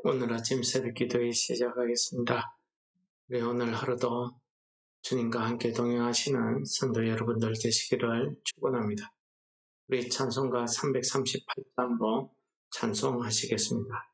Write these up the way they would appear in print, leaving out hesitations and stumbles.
오늘 아침 새벽 기도회 시작하겠습니다. 우리 오늘 하루도 주님과 함께 동행하시는 성도 여러분들 되시기를 축원합니다. 우리 찬송가 338장으로 찬송하시겠습니다.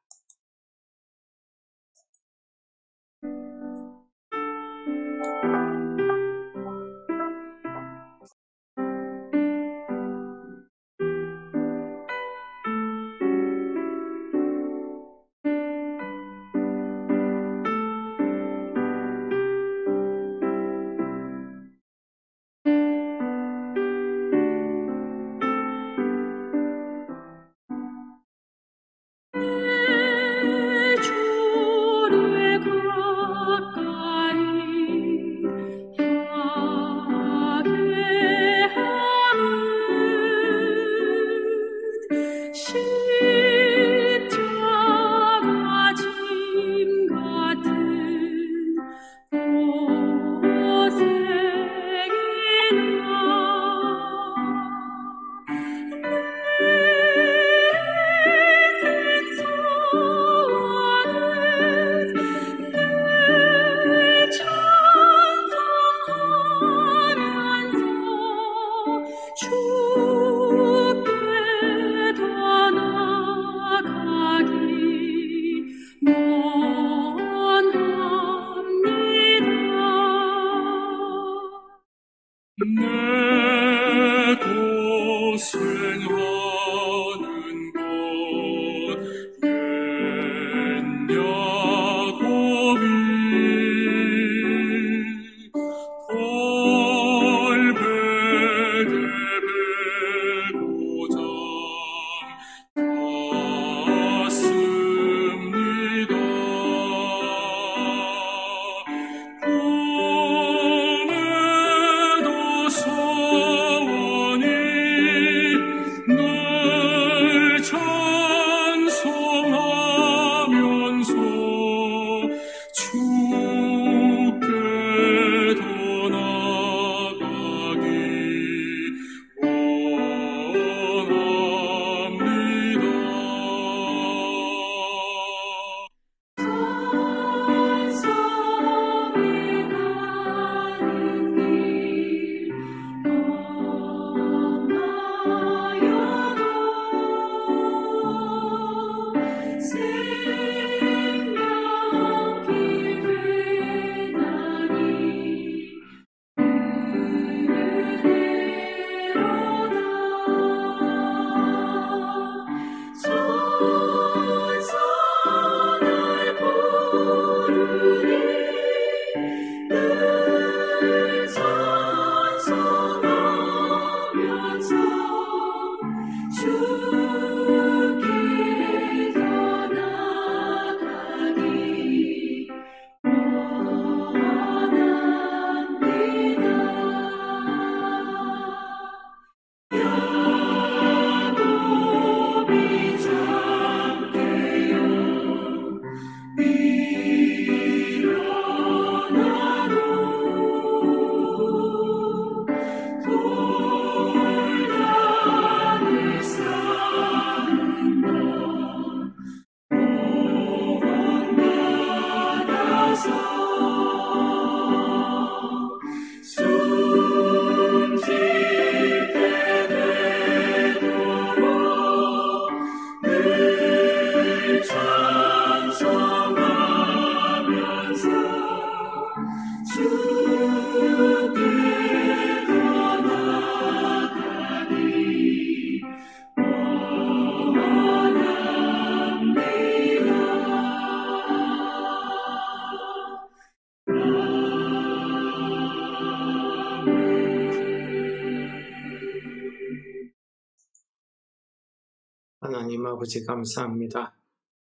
하나님 아버지 감사합니다.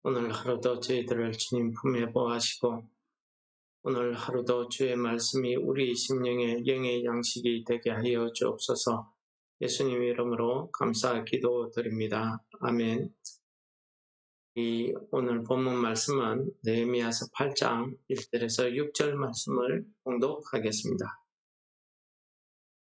오늘 하루도 저희들을 주님 품에 보호하시고 오늘 하루도 주의 말씀이 우리 심령의 영의 양식이 되게 하여 주옵소서. 예수님 이름으로 감사 기도드립니다. 아멘. 이 오늘 본문 말씀은 느헤미야서 8장 1절에서 6절 말씀을 봉독하겠습니다.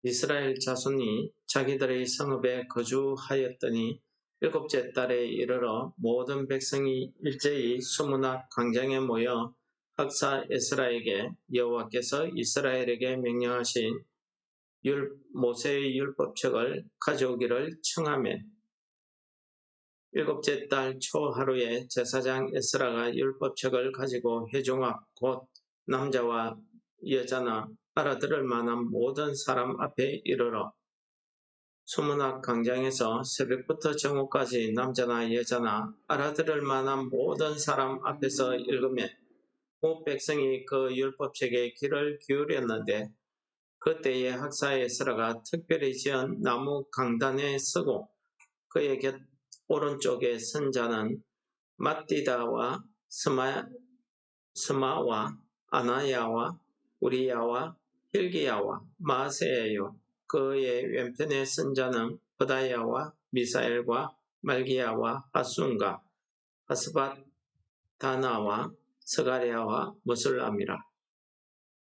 이스라엘 자손이 자기들의 성읍에 거주하였더니 일곱째 달에 이르러 모든 백성이 일제히 수문학 광장에 모여 학사 에스라에게 여호와께서 이스라엘에게 명령하신 모세의 율법책을 가져오기를 청하매 일곱째 달 초하루에 제사장 에스라가 율법책을 가지고 회중앞 곧 남자와 여자나 알아들을 만한 모든 사람 앞에 이르러 수문학 광장에서 새벽부터 정오까지 남자나 여자나 알아들을 만한 모든 사람 앞에서 읽으며 온 백성이 그 율법책에 귀를 기울였는데 그때에 학사 에스라가 특별히 지은 나무 강단에 서고 그의 곁 오른쪽에 선 자는 맏디다와 스마와 아나야와 우리야와 힐기야와 마세예요. 그의 왼편에 선 자는 버다야와 미사엘과 말기야와 하순과 하스밧 다나와 스가랴와 무술람이라.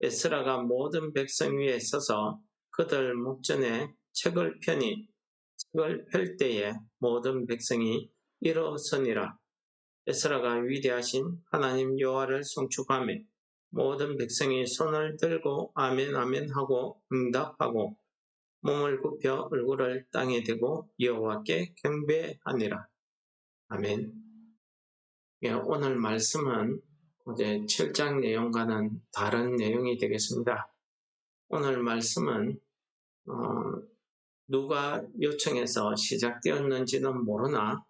에스라가 모든 백성 위에 서서 그들 목전에 책을 펴니 책을 펼 때에 모든 백성이 일어서니라. 에스라가 위대하신 하나님 여호와를 송축하며 모든 백성이 손을 들고 아멘 아멘 하고 응답하고 몸을 굽혀 얼굴을 땅에 대고 여호와께 경배하니라. 아멘. 예, 오늘 말씀은 어제 7장 내용과는 다른 내용이 되겠습니다. 오늘 말씀은 누가 요청해서 시작되었는지는 모르나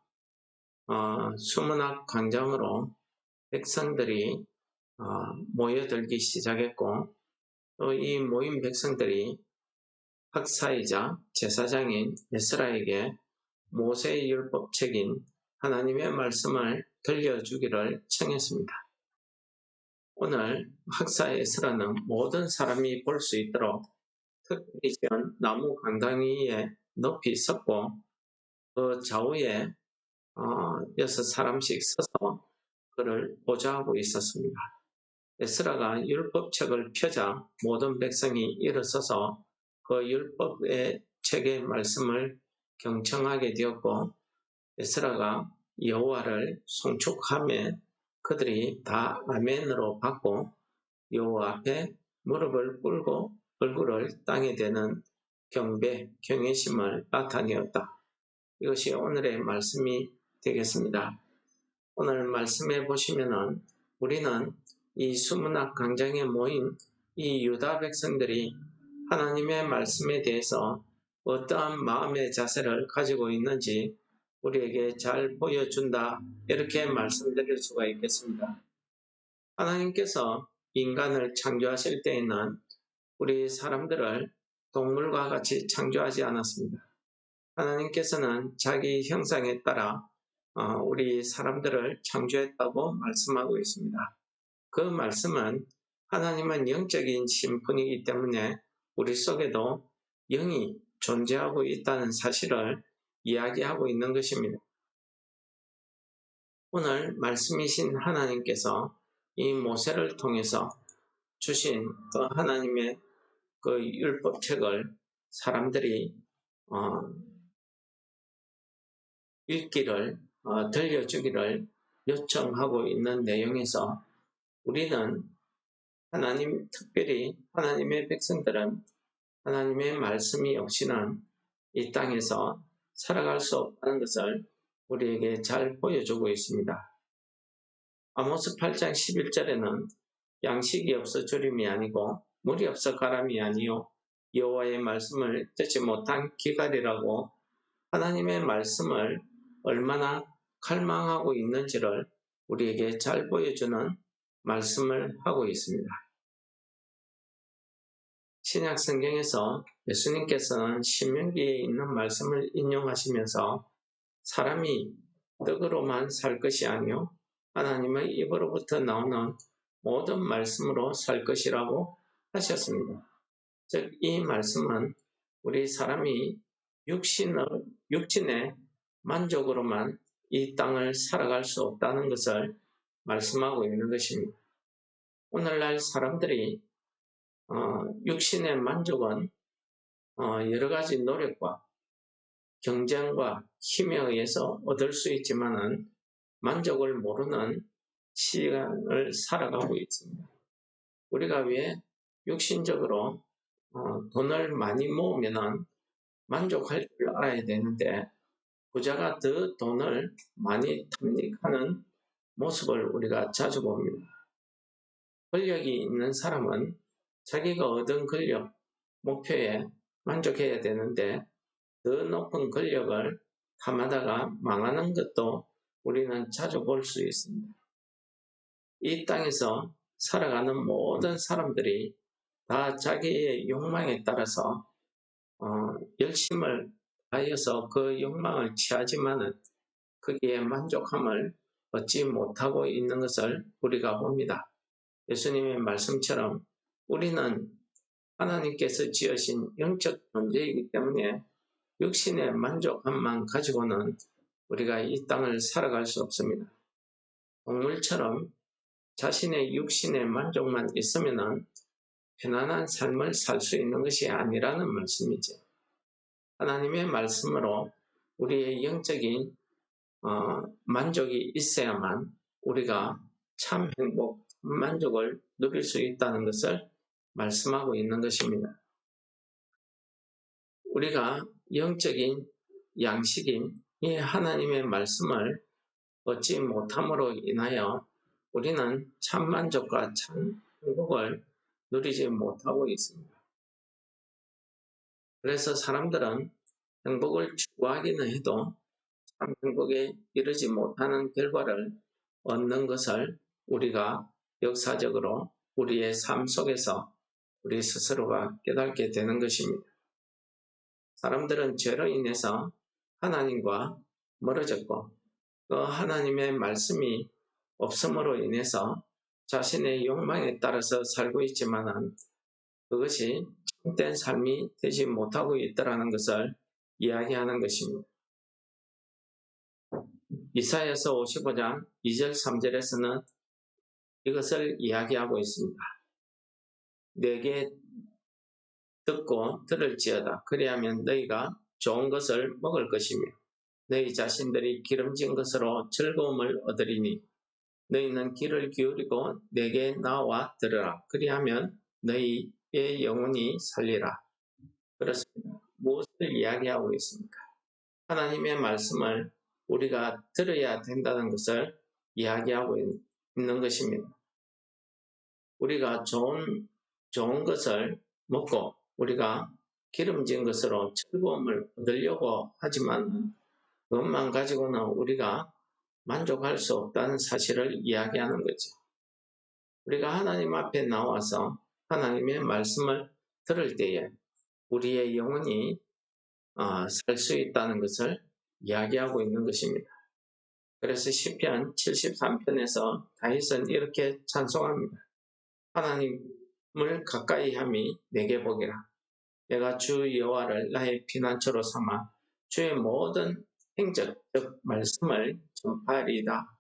수문학 광장으로 백성들이 모여들기 시작했고 또 이 모인 백성들이 학사이자 제사장인 에스라에게 모세의 율법책인 하나님의 말씀을 들려주기를 청했습니다. 오늘 학사 에스라는 모든 사람이 볼 수 있도록 특별히 지은 나무 강당 위에 높이 섰고 그 좌우에 6사람씩 서서 그를 보좌하고 있었습니다. 에스라가 율법책을 펴자 모든 백성이 일어서서 그 율법의 책의 말씀을 경청하게 되었고 에스라가 여호와를 송축하며 그들이 다 아멘으로 받고 여호와 앞에 무릎을 꿇고 얼굴을 땅에 대는 경배, 경외심을 나타내었다. 이것이 오늘의 말씀이 되겠습니다. 오늘 말씀해 보시면은 우리는 이 수문학 광장에 모인 이 유다 백성들이 하나님의 말씀에 대해서 어떠한 마음의 자세를 가지고 있는지 우리에게 잘 보여준다, 이렇게 말씀드릴 수가 있겠습니다. 하나님께서 인간을 창조하실 때에는 우리 사람들을 동물과 같이 창조하지 않았습니다. 하나님께서는 자기 형상에 따라 우리 사람들을 창조했다고 말씀하고 있습니다. 그 말씀은 하나님은 영적인 신분이기 때문에 우리 속에도 영이 존재하고 있다는 사실을 이야기하고 있는 것입니다. 오늘 말씀이신 하나님께서 이 모세를 통해서 주신 그 하나님의 그 율법책을 사람들이 읽기를 들려주기를 요청하고 있는 내용에서 우리는 특별히 하나님의 백성들은 하나님의 말씀이 없이는 이 땅에서 살아갈 수 없다는 것을 우리에게 잘 보여주고 있습니다. 아모스 8장 11절에는 양식이 없어 주림이 아니고 물이 없어 가람이 아니요 여호와의 말씀을 듣지 못한 기갈이라고 하나님의 말씀을 얼마나 갈망하고 있는지를 우리에게 잘 보여주는 말씀을 하고 있습니다. 신약 성경에서 예수님께서는 신명기에 있는 말씀을 인용하시면서 사람이 떡으로만 살 것이 아니요 하나님의 입으로부터 나오는 모든 말씀으로 살 것이라고 하셨습니다. 즉, 이 말씀은 우리 사람이 육신의 만족으로만 이 땅을 살아갈 수 없다는 것을 말씀하고 있는 것입니다. 오늘날 사람들이 육신의 만족은 여러 가지 노력과 경쟁과 힘에 의해서 얻을 수 있지만은 만족을 모르는 시간을 살아가고 있습니다. 우리가 왜 육신적으로 돈을 많이 모으면은 만족할 줄 알아야 되는데 부자가 더 돈을 많이 탐닉하는 모습을 우리가 자주 봅니다. 권력이 있는 사람은 자기가 얻은 권력, 목표에 만족해야 되는데 더 높은 권력을 탐하다가 망하는 것도 우리는 자주 볼 수 있습니다. 이 땅에서 살아가는 모든 사람들이 다 자기의 욕망에 따라서 열심을 다하여서 그 욕망을 취하지만은 거기에 만족함을 얻지 못하고 있는 것을 우리가 봅니다. 예수님의 말씀처럼 우리는 하나님께서 지으신 영적 존재이기 때문에 육신의 만족함만 가지고는 우리가 이 땅을 살아갈 수 없습니다. 동물처럼 자신의 육신의 만족만 있으면 편안한 삶을 살 수 있는 것이 아니라는 말씀이죠. 하나님의 말씀으로 우리의 영적인 만족이 있어야만 우리가 참 행복, 만족을 누릴 수 있다는 것을 말씀하고 있는 것입니다. 우리가 영적인 양식인 이 하나님의 말씀을 얻지 못함으로 인하여 우리는 참 만족과 참 행복을 누리지 못하고 있습니다. 그래서 사람들은 행복을 추구하기는 해도 참 행복에 이르지 못하는 결과를 얻는 것을 우리가 역사적으로 우리의 삶 속에서 우리 스스로가 깨닫게 되는 것입니다. 사람들은 죄로 인해서 하나님과 멀어졌고 그 하나님의 말씀이 없음으로 인해서 자신의 욕망에 따라서 살고 있지만 그것이 참된 삶이 되지 못하고 있다는 것을 이야기하는 것입니다. 이사야서 55장 2절 3절에서는 이것을 이야기하고 있습니다. 내게 듣고 들을지어다. 그리하면 너희가 좋은 것을 먹을 것이며 너희 자신들이 기름진 것으로 즐거움을 얻으리니 너희는 귀를 기울이고 내게 나와 들으라. 그리하면 너희의 영혼이 살리라. 그렇습니다. 무엇을 이야기하고 있습니까? 하나님의 말씀을 우리가 들어야 된다는 것을 이야기하고 있는 것입니다. 우리가 좋은 것을 먹고 우리가 기름진 것으로 즐거움을 얻으려고 하지만 그것만 가지고는 우리가 만족할 수 없다는 사실을 이야기하는 거죠. 우리가 하나님 앞에 나와서 하나님의 말씀을 들을 때에 우리의 영혼이 살 수 있다는 것을 이야기하고 있는 것입니다. 그래서 시편 73편에서 다윗은 이렇게 찬송합니다. 하나님을 가까이 함이 내게 복이라. 내가 주 여호와를 나의 피난처로 삼아 주의 모든 행적, 즉 말씀을 전파하리이다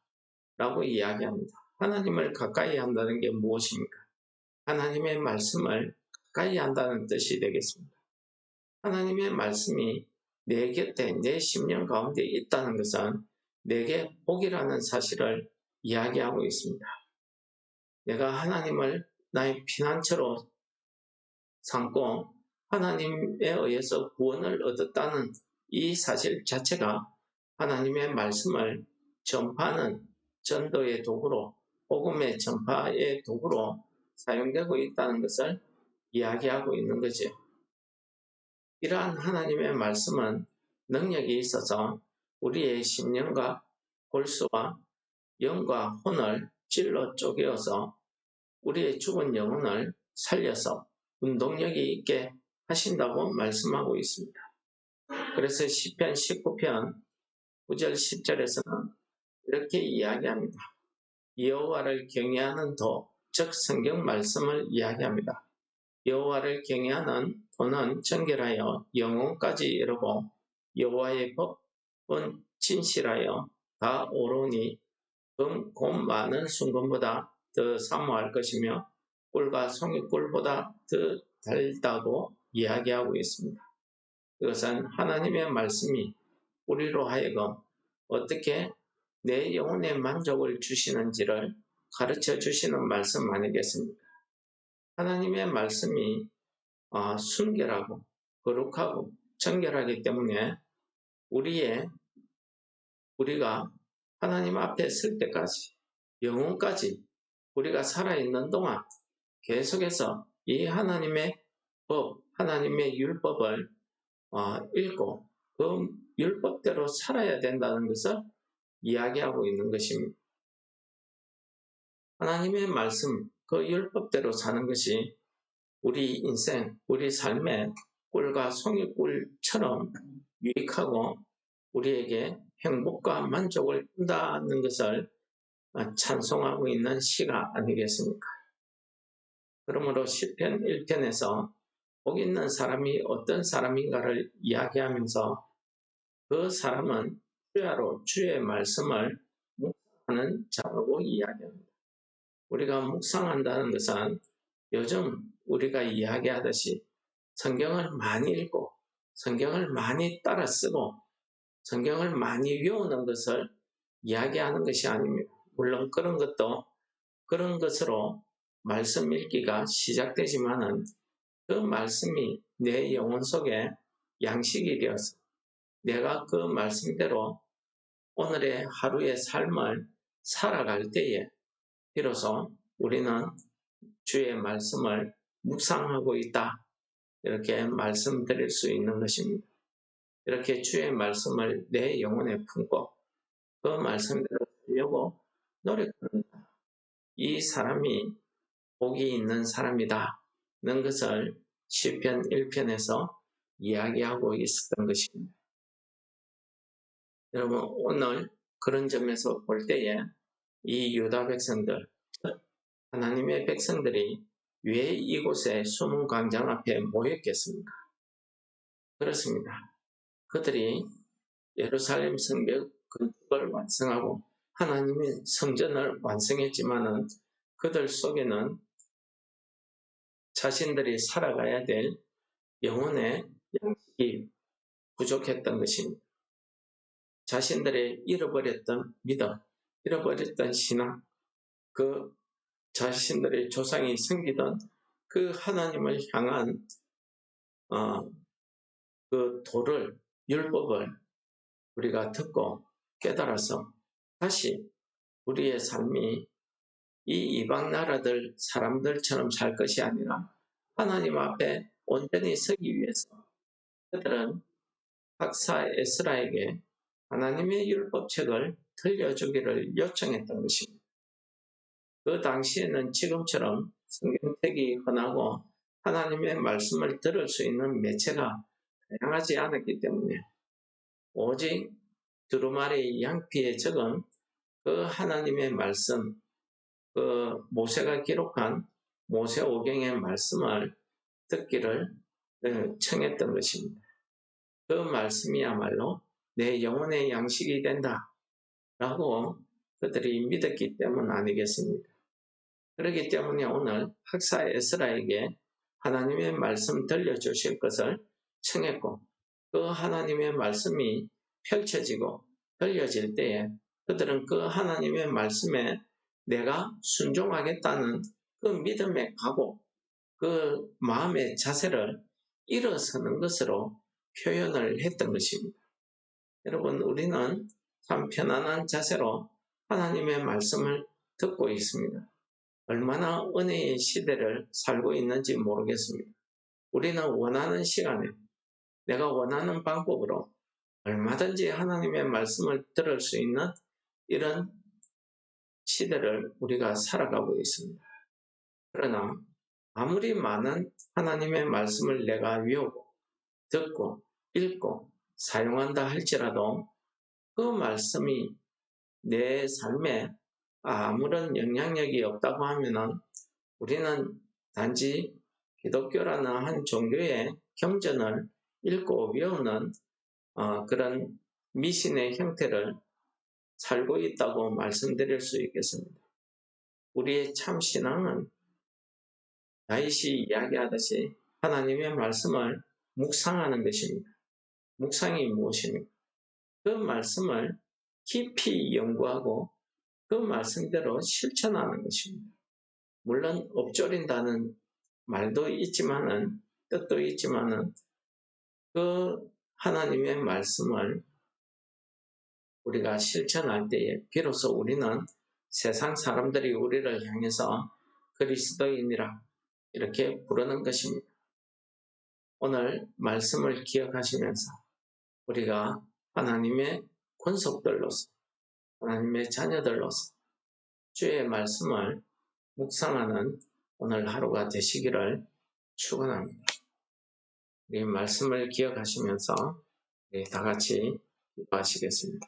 라고 이야기합니다. 하나님을 가까이 한다는 게 무엇입니까? 하나님의 말씀을 가까이 한다는 뜻이 되겠습니다. 하나님의 말씀이 내 곁에 내 심령 가운데 있다는 것은 내게 복이라는 사실을 이야기하고 있습니다. 내가 하나님을 나의 피난처로 삼고 하나님에 의해서 구원을 얻었다는 이 사실 자체가 하나님의 말씀을 전파하는 전도의 도구로, 복음의 전파의 도구로 사용되고 있다는 것을 이야기하고 있는 거죠. 이러한 하나님의 말씀은 능력이 있어서 우리의 심령과 골수와 영과 혼을 찔러 쪼개어서 우리의 죽은 영혼을 살려서 운동력이 있게 하신다고 말씀하고 있습니다. 그래서 시편 19편 9절 10절에서는 이렇게 이야기합니다. 여호와를 경외하는 도, 즉 성경 말씀을 이야기합니다. 여호와를 경외하는 도는 정결하여 영혼까지 이르고 여호와의 법은 진실하여 다 오르니 곰 많은 순금보다 더 사모할 것이며 꿀과 송이꿀보다 더 달다고 이야기하고 있습니다. 이것은 하나님의 말씀이 우리로 하여금 어떻게 내 영혼의 만족을 주시는지를 가르쳐 주시는 말씀 아니겠습니까? 하나님의 말씀이 순결하고 거룩하고 정결하기 때문에 우리가 하나님 앞에 설 때까지 영혼까지 우리가 살아있는 동안 계속해서 이 하나님의 법, 하나님의 율법을 읽고 그 율법대로 살아야 된다는 것을 이야기하고 있는 것입니다. 하나님의 말씀, 그 율법대로 사는 것이 우리 인생, 우리 삶의 꿀과 송이꿀처럼 유익하고 우리에게 행복과 만족을 준다는 것을 찬송하고 있는 시가 아니겠습니까? 그러므로 시편 1편에서 복 있는 사람이 어떤 사람인가를 이야기하면서 그 사람은 주야로 주의 말씀을 묵상하는 자라고 이야기합니다. 우리가 묵상한다는 것은 요즘 우리가 이야기하듯이 성경을 많이 읽고 성경을 많이 따라 쓰고 성경을 많이 외우는 것을 이야기하는 것이 아닙니다. 물론 그런 것으로 말씀 읽기가 시작되지만은 그 말씀이 내 영혼 속에 양식이 되어서 내가 그 말씀대로 오늘의 하루의 삶을 살아갈 때에 비로소 우리는 주의 말씀을 묵상하고 있다. 이렇게 말씀드릴 수 있는 것입니다. 이렇게 주의 말씀을 내 영혼에 품고 그 말씀대로 살려고 노력합니다. 이 사람이 복이 있는 사람이다. 는 것을 시편 1편에서 이야기하고 있었던 것입니다. 여러분 오늘 그런 점에서 볼 때에 이 유다 백성들, 하나님의 백성들이 왜 이곳에 숨은 광장 앞에 모였겠습니까? 그렇습니다. 그들이 예루살렘 성벽 건축을 완성하고 하나님의 성전을 완성했지만은 그들 속에는 자신들이 살아가야 될 영혼의 양식이 부족했던 것입니다. 자신들의 잃어버렸던 믿음, 잃어버렸던 신앙, 그 자신들의 조상이 섬기던 그 하나님을 향한 그 도를, 율법을 우리가 듣고 깨달아서 다시 우리의 삶이 이 이방 나라들 사람들처럼 살 것이 아니라 하나님 앞에 온전히 서기 위해서 그들은 박사 에스라에게 하나님의 율법책을 들려주기를 요청했던 것입니다. 그 당시에는 지금처럼 성경책이 흔하고 하나님의 말씀을 들을 수 있는 매체가 다양하지 않았기 때문에 오직 두루마리 양피에 적은 그 하나님의 말씀, 그 모세가 기록한 모세오경의 말씀을 듣기를 청했던 것입니다. 그 말씀이야말로 내 영혼의 양식이 된다라고 그들이 믿었기 때문 아니겠습니까? 그렇기 때문에 오늘 학사 에스라에게 하나님의 말씀 들려주실 것을 청했고 그 하나님의 말씀이 펼쳐지고 들려질 때에 그들은 그 하나님의 말씀에 내가 순종하겠다는 그 믿음의 각오, 그 마음의 자세를 일어서는 것으로 표현을 했던 것입니다. 여러분, 우리는 참 편안한 자세로 하나님의 말씀을 듣고 있습니다. 얼마나 은혜의 시대를 살고 있는지 모르겠습니다. 우리는 원하는 시간에 내가 원하는 방법으로 얼마든지 하나님의 말씀을 들을 수 있는 이런 시대를 우리가 살아가고 있습니다. 그러나 아무리 많은 하나님의 말씀을 내가 외우고 듣고 읽고 사용한다 할지라도 그 말씀이 내 삶에 아무런 영향력이 없다고 하면은 우리는 단지 기독교라는 한 종교의 경전을 읽고 외우는 그런 미신의 형태를 살고 있다고 말씀드릴 수 있겠습니다. 우리의 참 신앙은 다윗이 이야기하듯이 하나님의 말씀을 묵상하는 것입니다. 묵상이 무엇입니까? 그 말씀을 깊이 연구하고 그 말씀대로 실천하는 것입니다. 물론 엎조린다는 말도 있지만은, 뜻도 있지만은, 그 하나님의 말씀을 우리가 실천할 때에 비로소 우리는 세상 사람들이 우리를 향해서 그리스도인이라 이렇게 부르는 것입니다. 오늘 말씀을 기억하시면서 우리가 하나님의 권속들로서, 하나님의 자녀들로서 주의 말씀을 묵상하는 오늘 하루가 되시기를 축원합니다. 우리 말씀을 기억하시면서 다 같이 기도하시겠습니다.